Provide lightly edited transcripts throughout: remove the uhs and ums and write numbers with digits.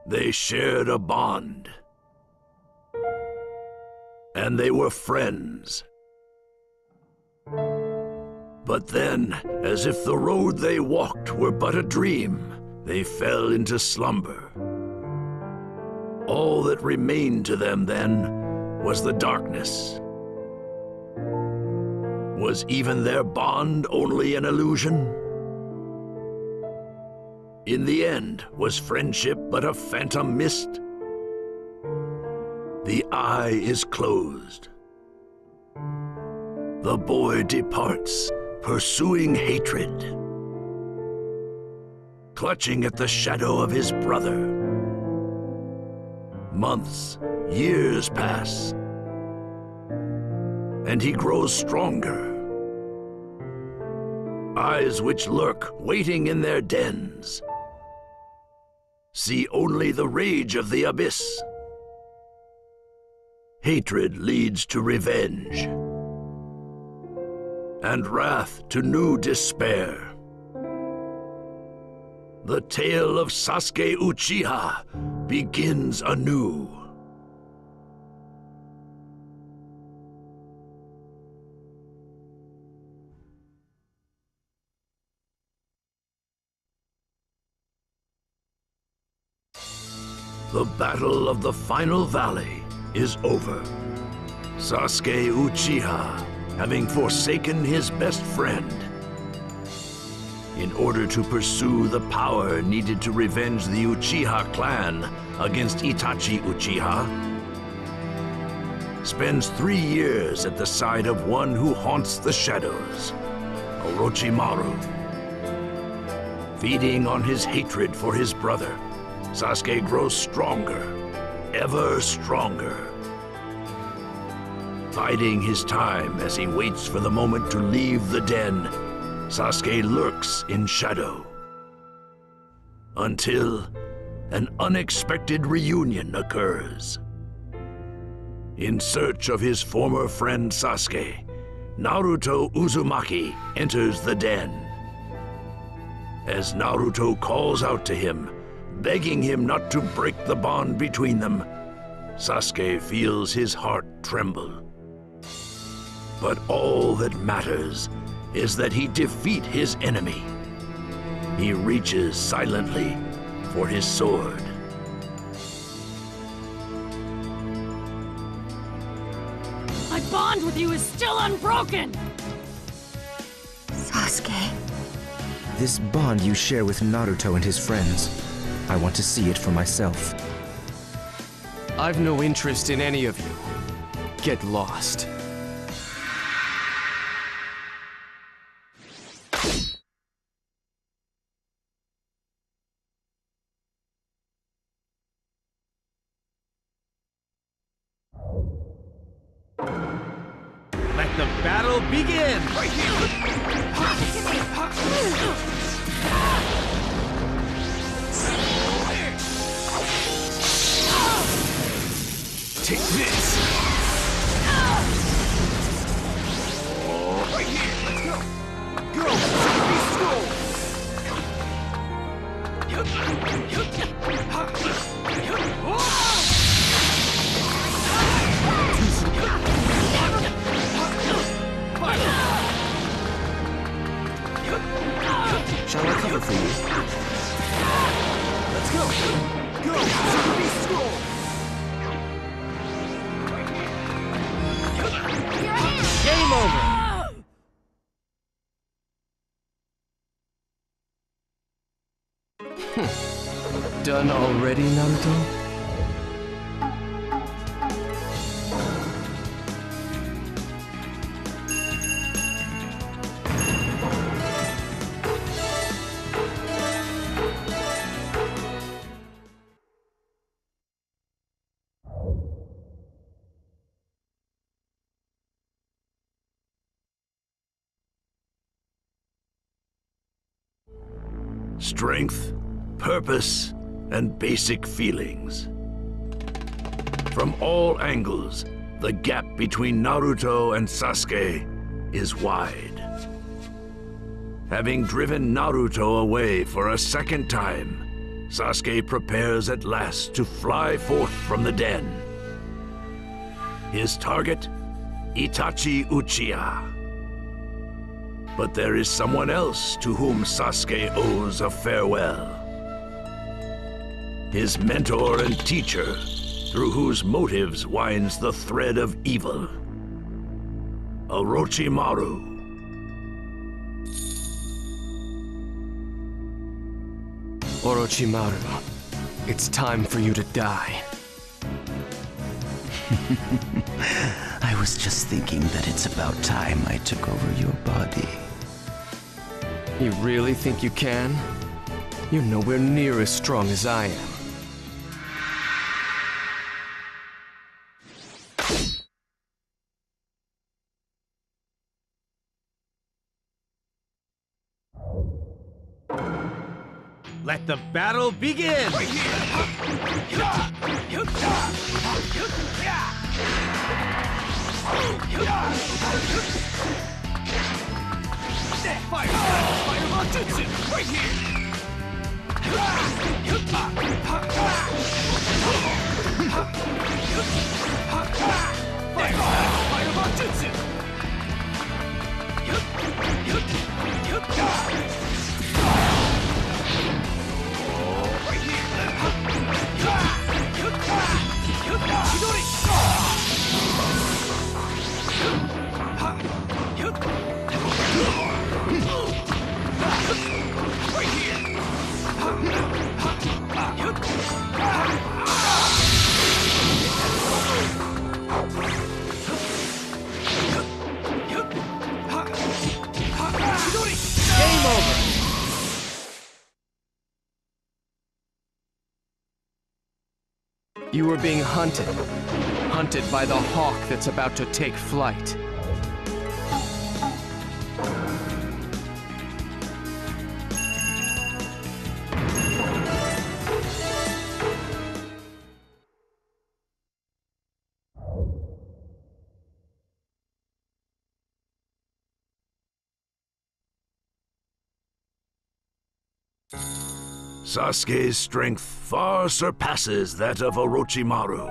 They shared a bond. And they were friends. But then, as if the road they walked were but a dream, they fell into slumber. All that remained to them then was the darkness. Was even their bond only an illusion? In the end, was friendship but a phantom mist? The eye is closed. The boy departs, pursuing hatred, clutching at the shadow of his brother. Months, years pass, and he grows stronger. Eyes which lurk, waiting in their dens, see only the rage of the abyss. Hatred leads to revenge, and wrath to new despair. The tale of Sasuke Uchiha begins anew. The battle of the final valley is over. Sasuke Uchiha, having forsaken his best friend, in order to pursue the power needed to revenge the Uchiha clan against Itachi Uchiha, spends 3 years at the side of one who haunts the shadows, Orochimaru. Feeding on his hatred for his brother, Sasuke grows stronger, ever stronger. Biding his time as he waits for the moment to leave the den, Sasuke lurks in shadow. Until an unexpected reunion occurs. In search of his former friend Sasuke, Naruto Uzumaki enters the den. As Naruto calls out to him, begging him not to break the bond between them, Sasuke feels his heart tremble. But all that matters is that he defeat his enemy. He reaches silently for his sword. My bond with you is still unbroken! Sasuke. This bond you share with Naruto and his friends, I want to see it for myself. I've no interest in any of you. Get lost. Let the battle begin! Take this! Right here! Let's go! Go! Beast Scroll! Shall I cover for you? Let's go! Go! Super Beast Scroll! Game over! Done already, Naruto? Strength, purpose, and basic feelings. From all angles, the gap between Naruto and Sasuke is wide. Having driven Naruto away for a second time, Sasuke prepares at last to fly forth from the den. His target, Itachi Uchiha. But there is someone else to whom Sasuke owes a farewell. His mentor and teacher, through whose motives winds the thread of evil. Orochimaru. Orochimaru, it's time for you to die. I was just thinking that it's about time I took over your body. You really think you can? You're nowhere near as strong as I am. Let the battle begin! Fireball Jutsu! Right here! Fireball Jutsu! Right here! Chidori! Right here! Game over! You were being hunted. Hunted by the hawk that's about to take flight. Sasuke's strength far surpasses that of Orochimaru.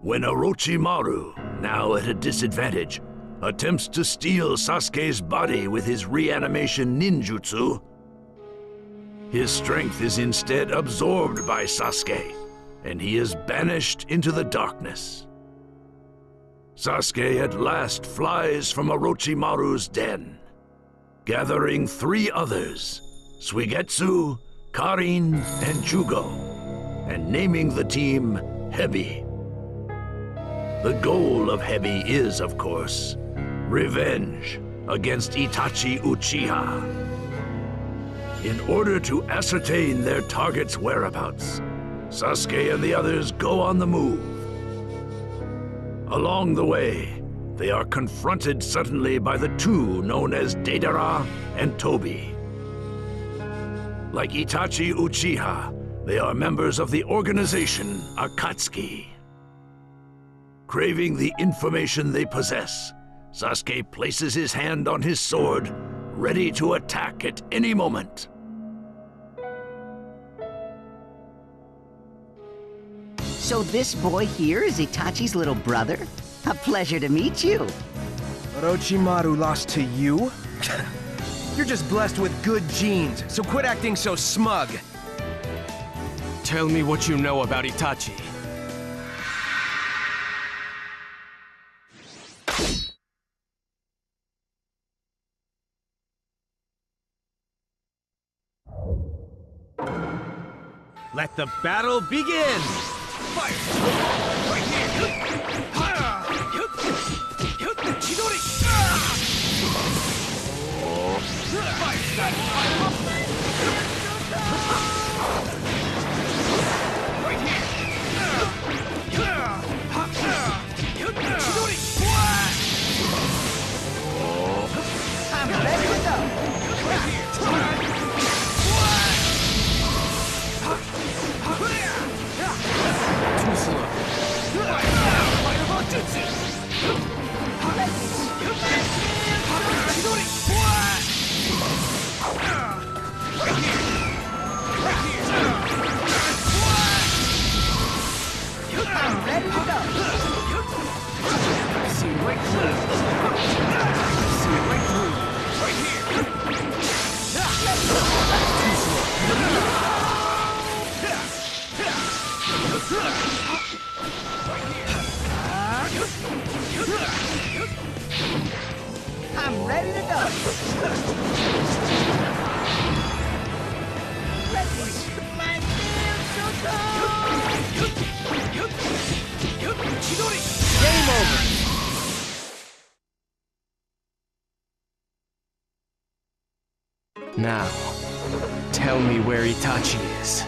When Orochimaru, now at a disadvantage, attempts to steal Sasuke's body with his reanimation ninjutsu, his strength is instead absorbed by Sasuke, and he is banished into the darkness. Sasuke at last flies from Orochimaru's den, gathering 3 others, Suigetsu, Karin, and Jugo, and naming the team Hebi. The goal of Hebi is, of course, revenge against Itachi Uchiha. In order to ascertain their target's whereabouts, Sasuke and the others go on the move. Along the way, they are confronted suddenly by the two known as Deidara and Tobi. Like Itachi Uchiha, they are members of the organization Akatsuki. Craving the information they possess, Sasuke places his hand on his sword, ready to attack at any moment. So this boy here is Itachi's little brother? A pleasure to meet you. Orochimaru lost to you? You're just blessed with good genes, so quit acting so smug. Tell me what you know about Itachi. Let the battle begin! Fire! Right here! Chidori! Fire! Right here! Chidori! I'm ready to go. Right here! Too slow. Fireball Jutsu! Chidori! Right here! Right here! I'm ready to go. See right through! See right through! Right here! I'm ready to go. My feels so Chidori! Game over! Now, tell me where Itachi is.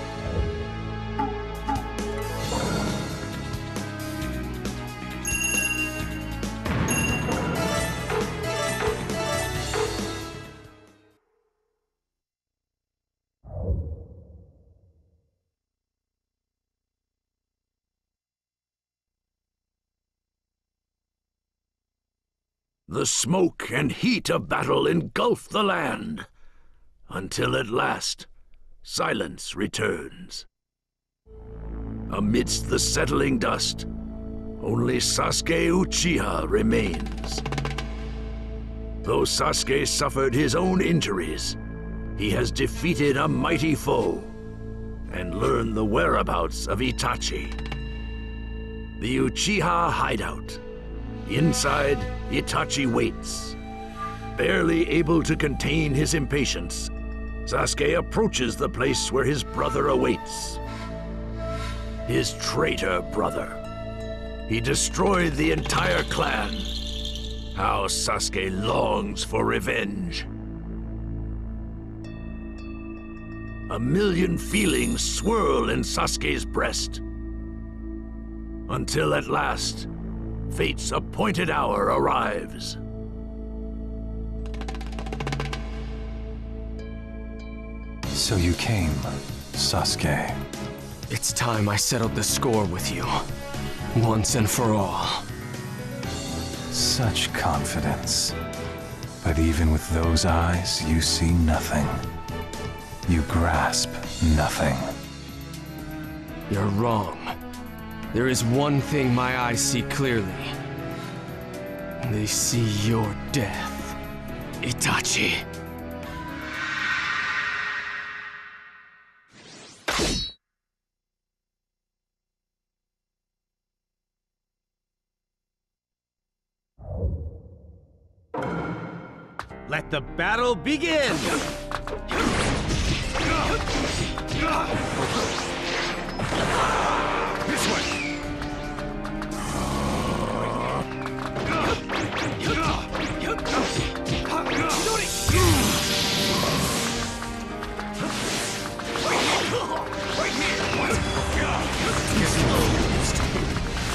The smoke and heat of battle engulf the land, until at last, silence returns. Amidst the settling dust, only Sasuke Uchiha remains. Though Sasuke suffered his own injuries, he has defeated a mighty foe and learned the whereabouts of Itachi. The Uchiha hideout. Inside, Itachi waits. Barely able to contain his impatience, Sasuke approaches the place where his brother awaits. His traitor brother. He destroyed the entire clan. How Sasuke longs for revenge. A million feelings swirl in Sasuke's breast. Until at last, fate's appointed hour arrives. So you came, Sasuke. It's time I settled the score with you, once and for all. Such confidence. But even with those eyes, you see nothing. You grasp nothing. You're wrong. There is one thing my eyes see clearly. They see your death, Itachi. Let the battle begin! This way!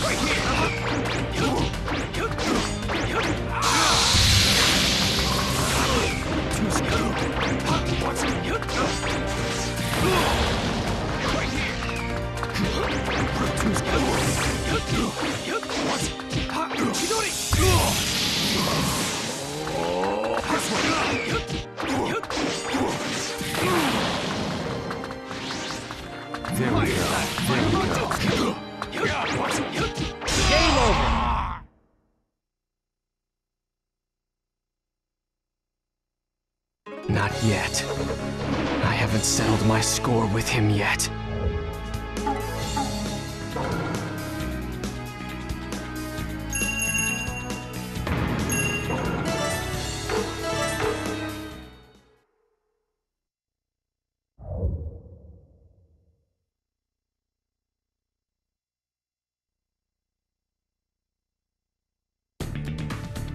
Right here! There we go. There we go. Game over! Not yet. I haven't settled my score with him yet.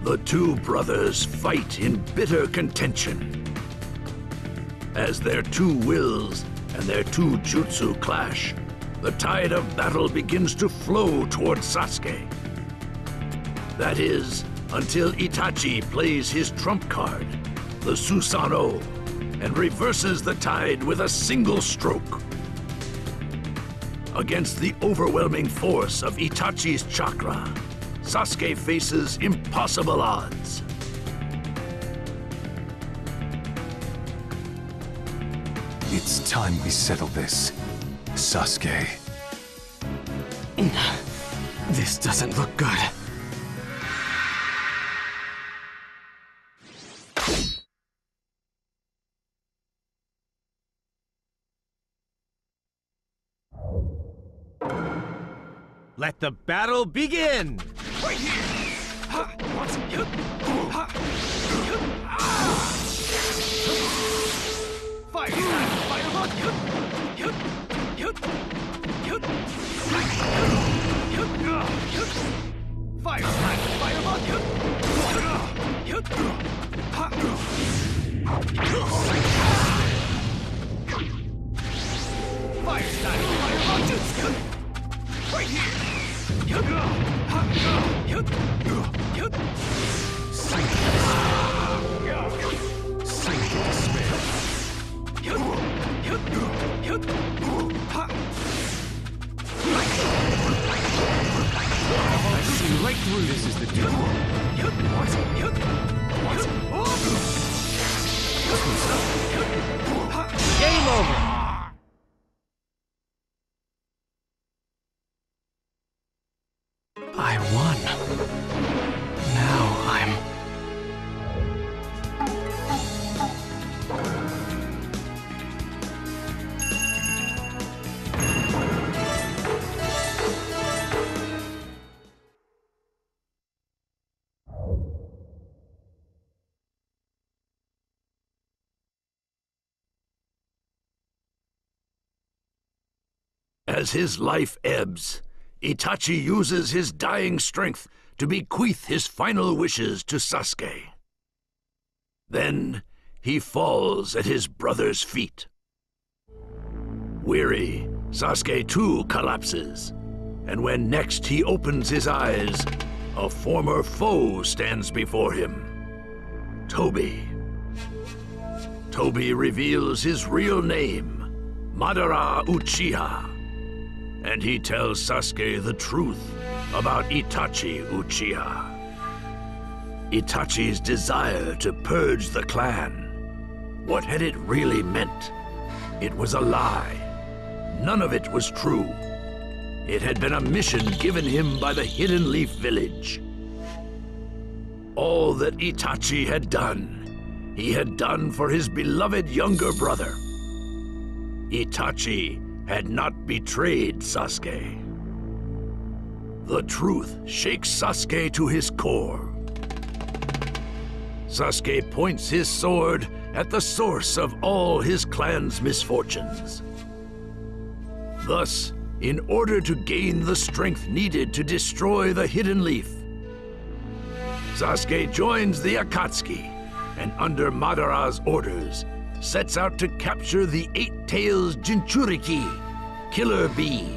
The two brothers fight in bitter contention. As their two wills and their two jutsu clash, the tide of battle begins to flow toward Sasuke. That is, until Itachi plays his trump card, the Susanoo, and reverses the tide with a single stroke. Against the overwhelming force of Itachi's chakra, Sasuke faces impossible odds. It's time we settle this, Sasuke. This doesn't look good. Let the battle begin! Right here! Ha! What's it? Ha! Fire! Fire! Fire! Right here! I see right through this is the duel. Game over! I won. Now I'm... As his life ebbs, Itachi uses his dying strength to bequeath his final wishes to Sasuke. Then he falls at his brother's feet. Weary, Sasuke too collapses, and when next he opens his eyes, a former foe stands before him, Tobi. Tobi reveals his real name, Madara Uchiha, and he tells Sasuke the truth about Itachi Uchiha. Itachi's desire to purge the clan. What had it really meant? It was a lie. None of it was true. It had been a mission given him by the Hidden Leaf Village. All that Itachi had done, he had done for his beloved younger brother. Itachi had not betrayed Sasuke. The truth shakes Sasuke to his core. Sasuke points his sword at the source of all his clan's misfortunes. Thus, in order to gain the strength needed to destroy the Hidden Leaf, Sasuke joins the Akatsuki and under Madara's orders, sets out to capture the Eight Tails Jinchuriki, Killer Bee.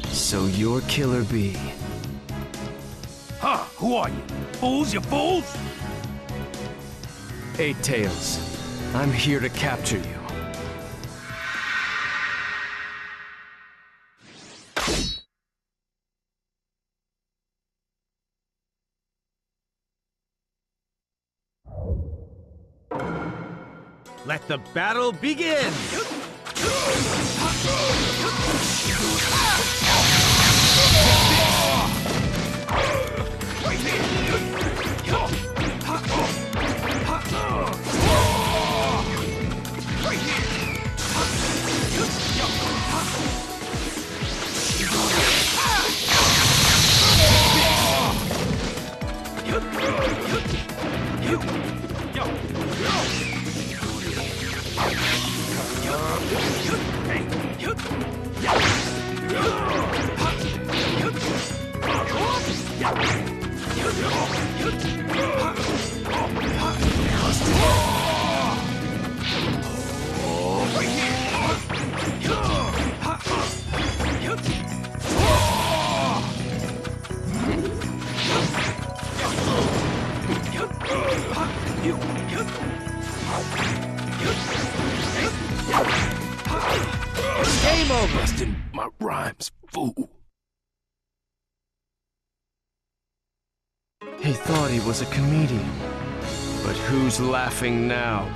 So you're Killer Bee. Ha! Who are you? Fools, you fools! Eight Tails, I'm here to capture you. Let the battle begin! Game over! Busting my rhymes, fool. He thought he was a comedian. But who's laughing now?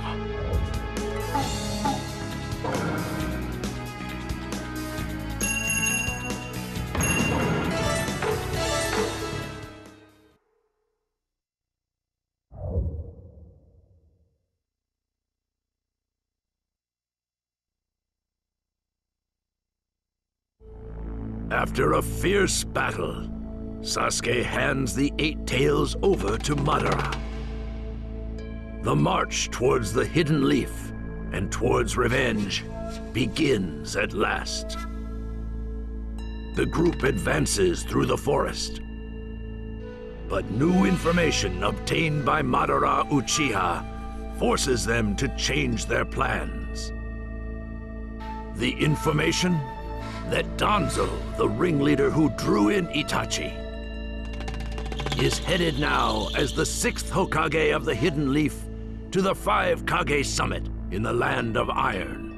After a fierce battle, Sasuke hands the Eight Tails over to Madara. The march towards the Hidden Leaf and towards revenge begins at last. The group advances through the forest. But new information obtained by Madara Uchiha forces them to change their plans. The information? That Danzo, the ringleader who drew in Itachi, is headed now as the 6th Hokage of the Hidden Leaf to the 5 Kage Summit in the Land of Iron.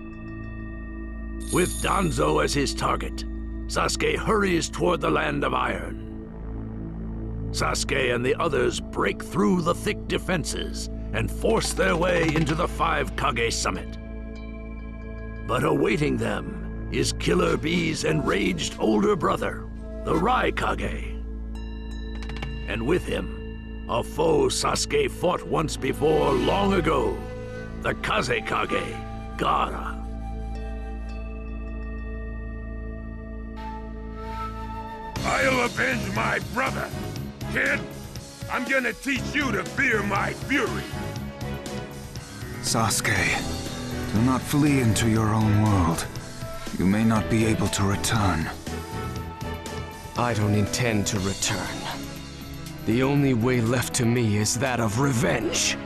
With Danzo as his target, Sasuke hurries toward the Land of Iron. Sasuke and the others break through the thick defenses and force their way into the 5 Kage Summit. But awaiting them is Killer Bee's enraged older brother, the Raikage. And with him, a foe Sasuke fought once before long ago, the Kazekage, Gaara. I'll avenge my brother. Kid, I'm gonna teach you to fear my fury. Sasuke, do not flee into your own world. You may not be able to return. I don't intend to return. The only way left to me is that of revenge.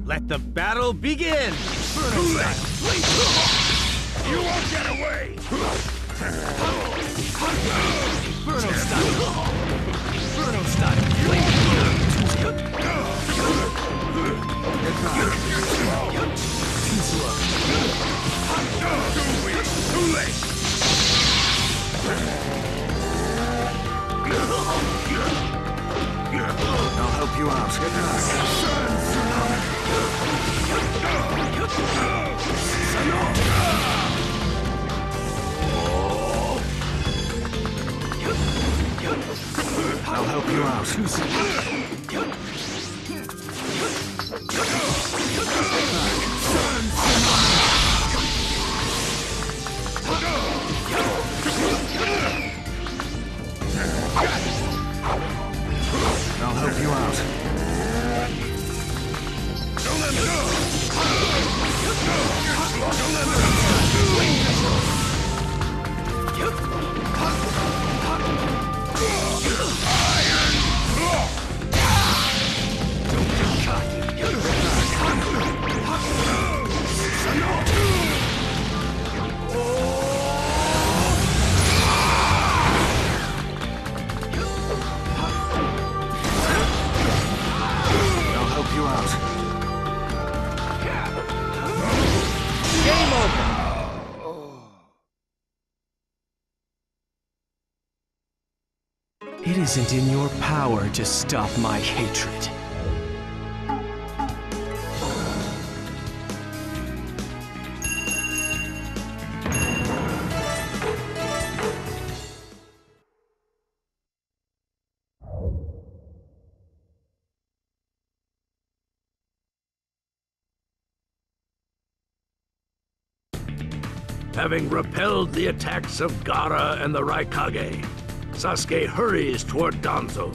Let the battle begin! Too late! You won't get away! Inferno style! Inferno style! Too late! I'll help you out. I'll help you out. I'll help you out. Don't let me go! Iron Claw! isn't in your power to stop my hatred. Having repelled the attacks of Gaara and the Raikage, Sasuke hurries toward Danzo.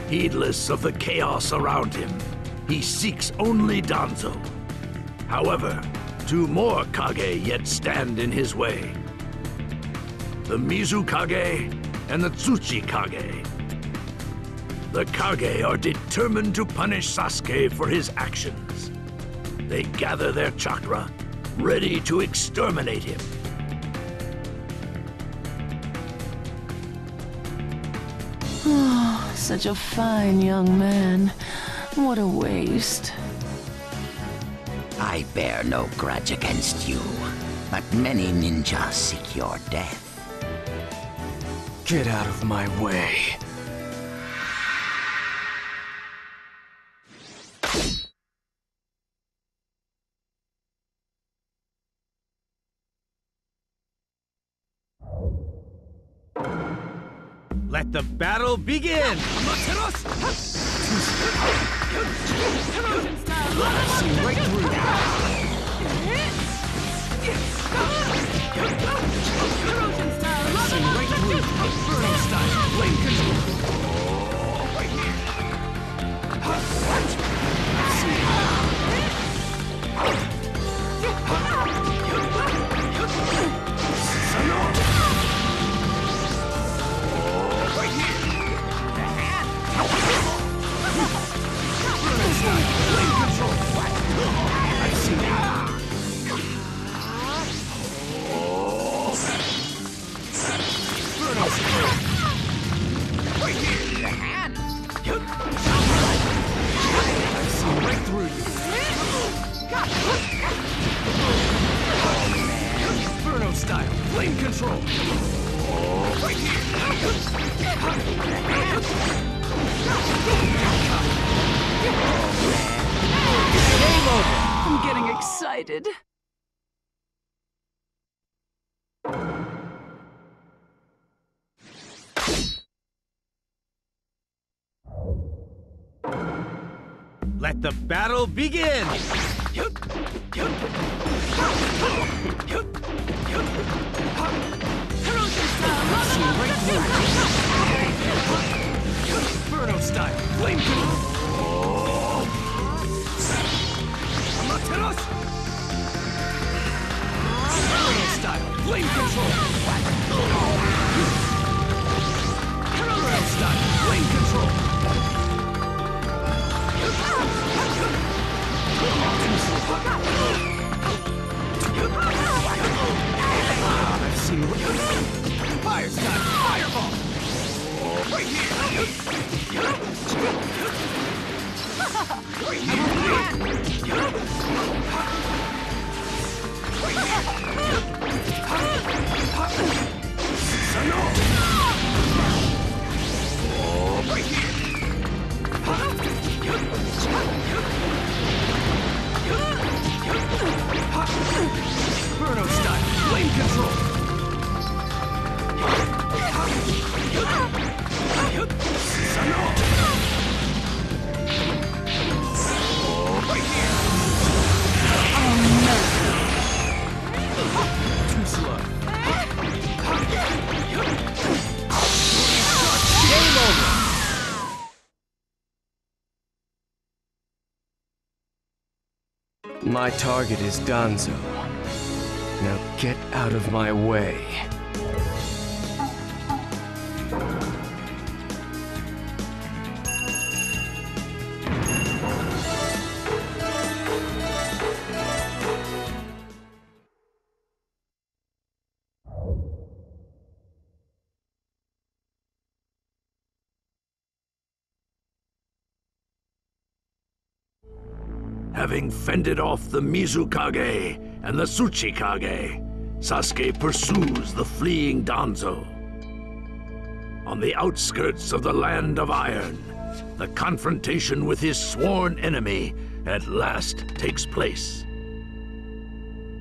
Heedless of the chaos around him, he seeks only Danzo. However, two more Kage yet stand in his way. The Mizukage and the Tsuchikage. The Kage are determined to punish Sasuke for his actions. They gather their chakra, ready to exterminate him. Oh, such a fine young man. What a waste. I bear no grudge against you, but many ninjas seek your death. Get out of my way. Let the battle begin! Right through you. Burning style, flame control. Inferno style, flame control. I'm getting excited. Let the battle begin! Inferno style, flame control. Inferno style, flame control. Inferno style, flame control. I've seen what fire style, fireball. Right here. Inferno style, flame control. Too slow. Game over. My target is Danzo. Now get out of my way. Having fended off the Mizukage and the Tsuchikage, Sasuke pursues the fleeing Danzo. on the outskirts of the Land of Iron, the confrontation with his sworn enemy at last takes place.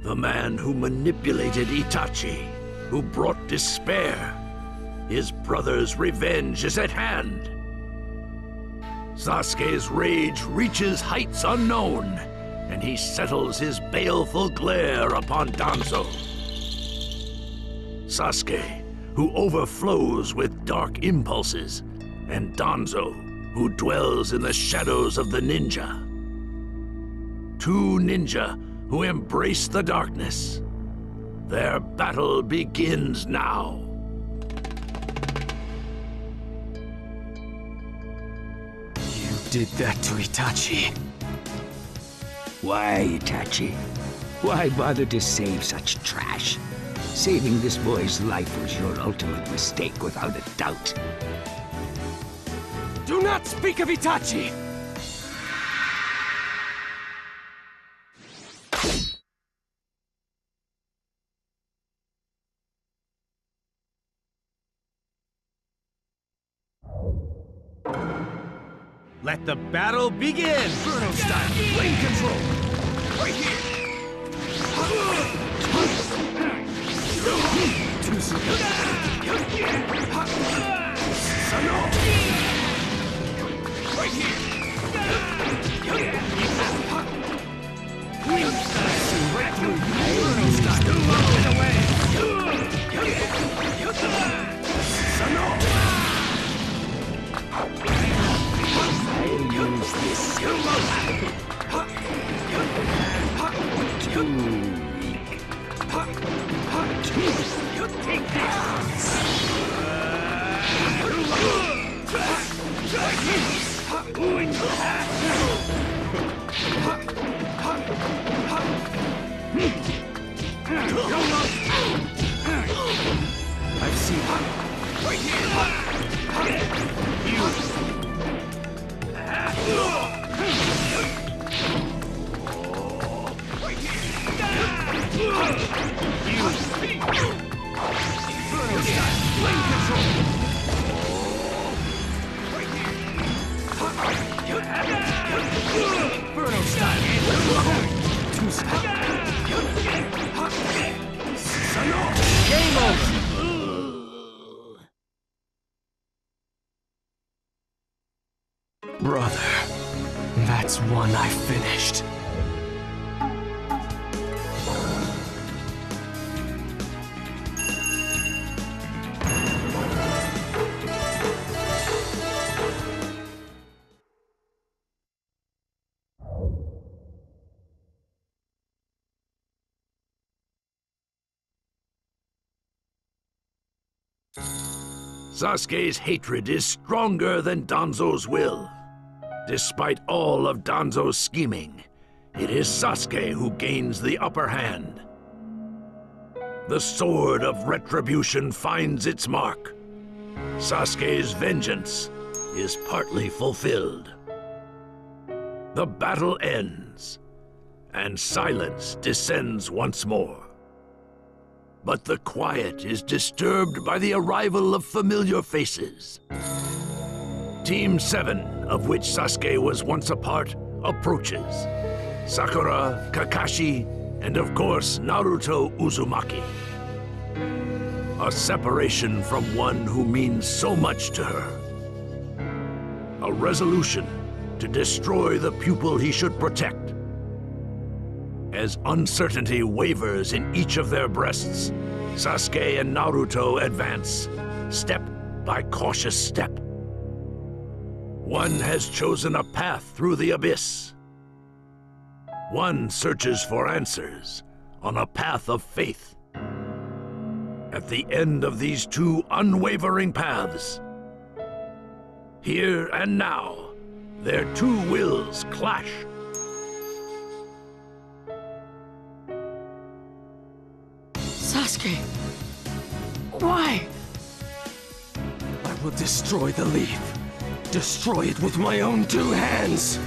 The man who manipulated Itachi, who brought despair. His brother's revenge is at hand. Sasuke's rage reaches heights unknown, and he settles his baleful glare upon Danzo. Sasuke, who overflows with dark impulses, and Danzo, who dwells in the shadows of the ninja. Two ninja who embrace the darkness. Their battle begins now. You did that to Itachi. Why, Itachi? Why bother to save such trash? Saving this boy's life was your ultimate mistake, without a doubt. Do not speak of Itachi! Let the battle begin! Inferno style, flame control! Right here! Right here! Right through you! Inferno style, get away! I'll use this. Too weak. Take this. I've seen it. Right here! You! Inferno style, flame control! Inferno style, game over! Brother, that's one I finished. Sasuke's hatred is stronger than Danzo's will. Despite all of Danzo's scheming, it is Sasuke who gains the upper hand. The sword of retribution finds its mark. Sasuke's vengeance is partly fulfilled. The battle ends, and silence descends once more. But the quiet is disturbed by the arrival of familiar faces. Team 7, of which Sasuke was once a part, approaches. Sakura, Kakashi, and of course Naruto Uzumaki. A separation from one who means so much to her. A resolution to destroy the pupil he should protect. As uncertainty wavers in each of their breasts, Sasuke and Naruto advance, step by cautious step. One has chosen a path through the abyss. One searches for answers on a path of faith. At the end of these two unwavering paths, here and now, their two wills clash. Sasuke, why? I will destroy the leaf. Destroy it with my own two hands.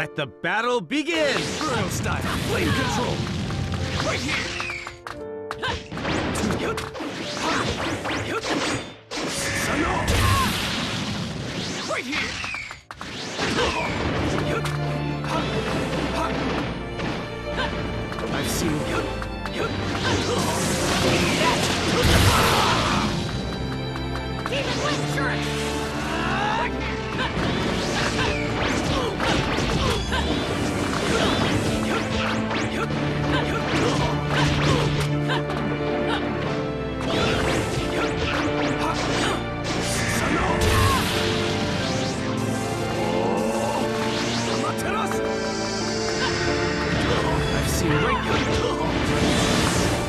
Let the battle begin! Bruno style, flame control! Right here! Right here! I've seen Demon Windsurge! I've seen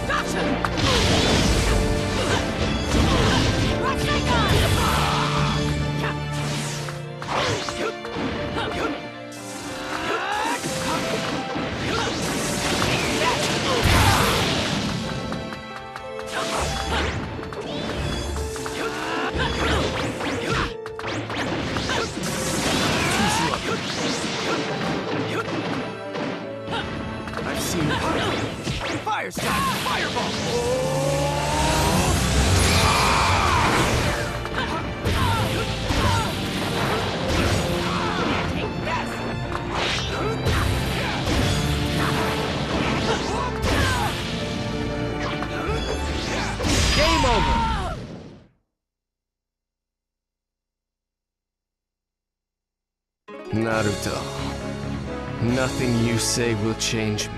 Gotcha! Rasengan! I've seen Fire style! Fireball! Game over! Naruto. Nothing you say will change me.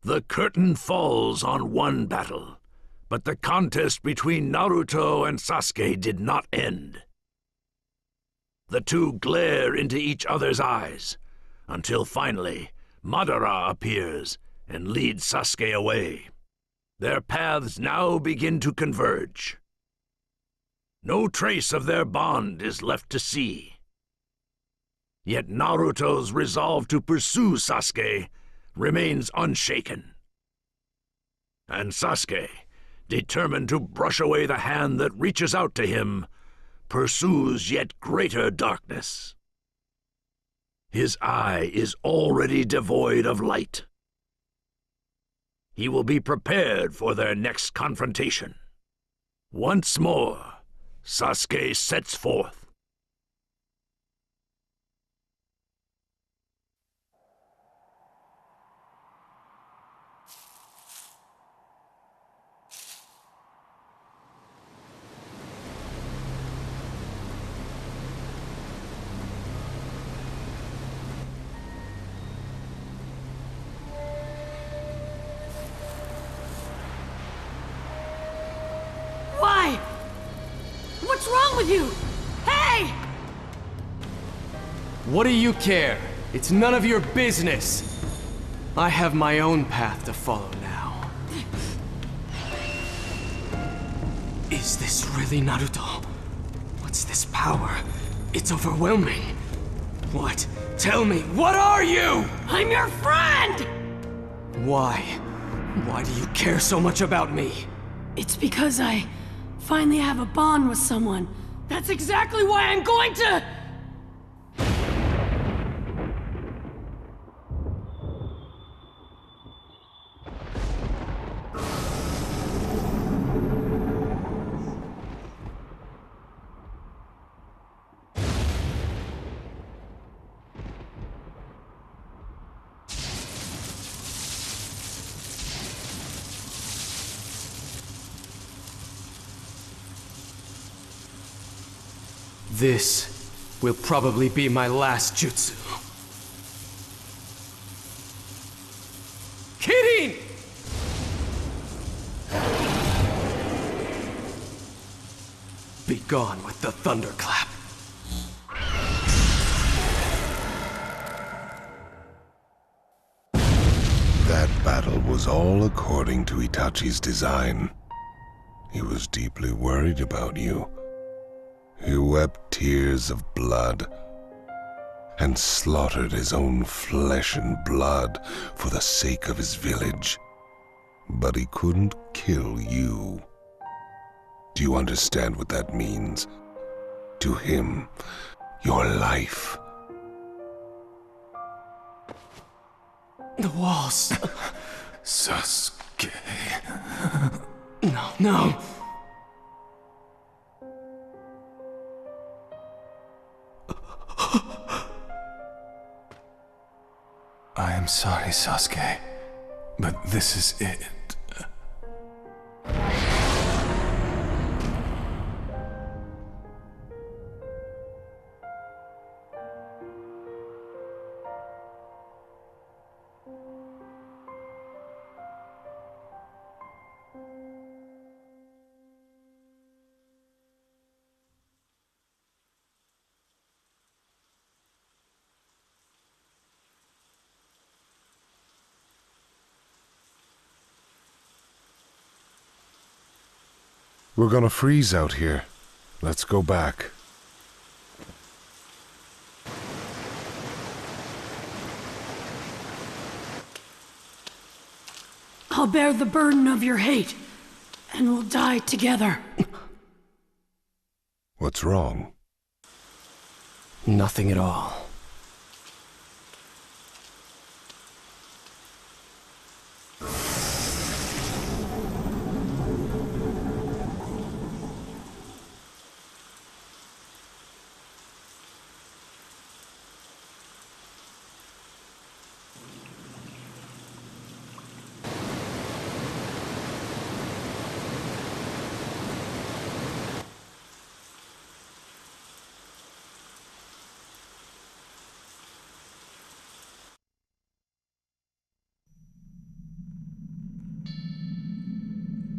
The curtain falls on one battle, but the contest between Naruto and Sasuke did not end. The two glare into each other's eyes, until finally Madara appears and leads Sasuke away. Their paths now begin to converge. No trace of their bond is left to see. Yet Naruto's resolve to pursue Sasuke remains unshaken. And Sasuke, determined to brush away the hand that reaches out to him, pursues yet greater darkness. His eye is already devoid of light. He will be prepared for their next confrontation. Once more, Sasuke sets forth. Why? What's wrong with you? Hey! What do you care? It's none of your business. I have my own path to follow now. Is this really Naruto? What's this power? It's overwhelming. What? Tell me, what are you? I'm your friend! Why? Why do you care so much about me? It's because I finally have a bond with someone. That's exactly why I'm going to... This will probably be my last jutsu. Kidding! Be gone with the thunderclap. That battle was was all according to Itachi's design. He was deeply worried about you. He wept tears of blood and slaughtered his own flesh and blood for the sake of his village. But he couldn't kill you. Do you understand what that means? To him, your life. The walls. Sasuke. No. I am sorry, Sasuke, but this is it. We're gonna freeze out here. Let's go back. I'll bear the burden of your hate, and we'll die together. What's wrong? Nothing at all.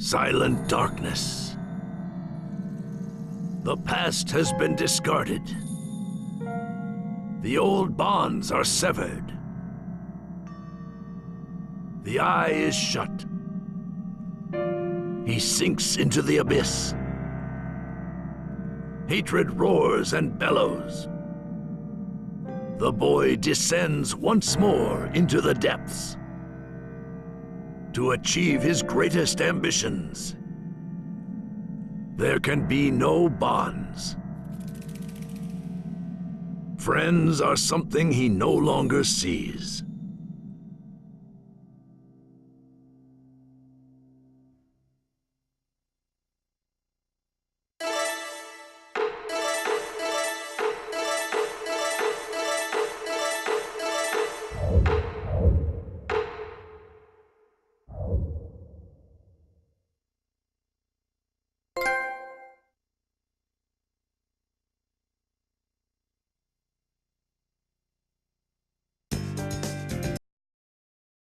Silent darkness. The past has been discarded. The old bonds are severed. The eye is shut. He sinks into the abyss. Hatred roars and bellows. The boy descends once more into the depths to achieve his greatest ambitions. There can be no bonds. Friends are something he no longer sees.